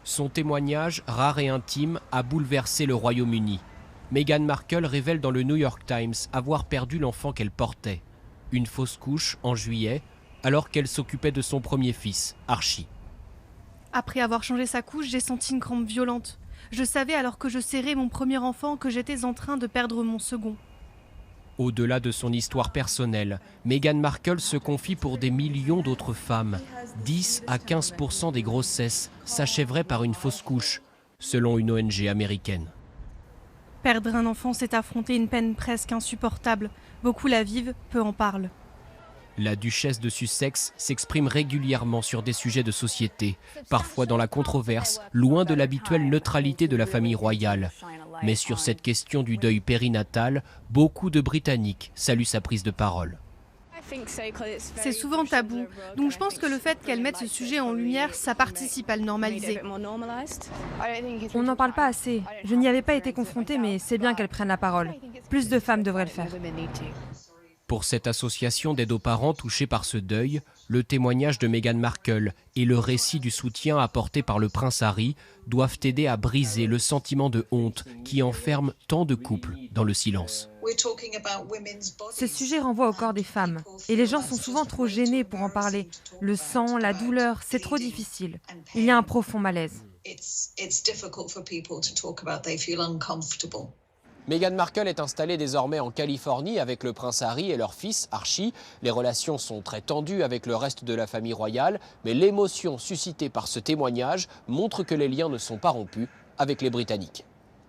Son témoignage, rare et intime, a bouleversé le Royaume-Uni. Meghan Markle révèle dans le New York Times avoir perdu l'enfant qu'elle portait. Une fausse couche en juillet, alors qu'elle s'occupait de son premier fils, Archie. Après avoir changé sa couche, j'ai senti une crampe violente. Je savais alors que je serrais mon premier enfant que j'étais en train de perdre mon second. Au-delà de son histoire personnelle, Meghan Markle se confie pour des millions d'autres femmes. 10 à 15% des grossesses s'achèveraient par une fausse couche, selon une ONG américaine. Perdre un enfant, c'est affronter une peine presque insupportable. Beaucoup la vivent, peu en parlent. La duchesse de Sussex s'exprime régulièrement sur des sujets de société, parfois dans la controverse, loin de l'habituelle neutralité de la famille royale. Mais sur cette question du deuil périnatal, beaucoup de Britanniques saluent sa prise de parole. C'est souvent tabou, donc je pense que le fait qu'elle mette ce sujet en lumière, ça participe à le normaliser. On n'en parle pas assez. Je n'y avais pas été confrontée, mais c'est bien qu'elle prenne la parole. Plus de femmes devraient le faire. Pour cette association d'aide aux parents touchés par ce deuil, le témoignage de Meghan Markle et le récit du soutien apporté par le prince Harry doivent aider à briser le sentiment de honte qui enferme tant de couples dans le silence. Ce sujet renvoie au corps des femmes, et les gens sont souvent trop gênés pour en parler. Le sang, la douleur, c'est trop difficile. Il y a un profond malaise. Meghan Markle est installée désormais en Californie avec le prince Harry et leur fils Archie. Les relations sont très tendues avec le reste de la famille royale, mais l'émotion suscitée par ce témoignage montre que les liens ne sont pas rompus avec les Britanniques.